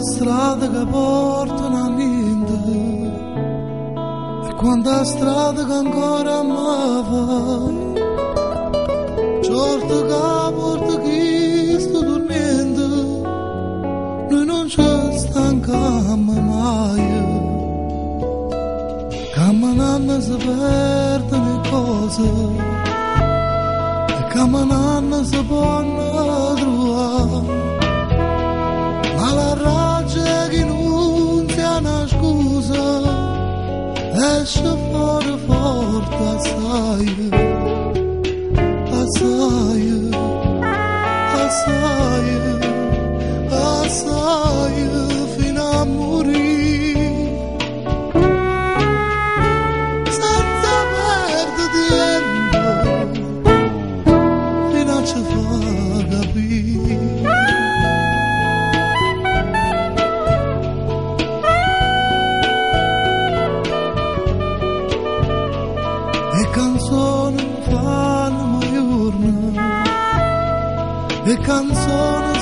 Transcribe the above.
strada che portano a niente, e quanta strada che ancora mi fa. Certo che porta chi sto dormendo, noi non ci stanchiamo mai. Camminando si perdono le cose, e camminando si possono trovare. Ma la ragione che non si ha una scusa, esce fuori forte assai, assai, assai, assai, fino a morire, senza perdere tempo, fino a ci fa capire. E canzoni fanno giorno, e canzoni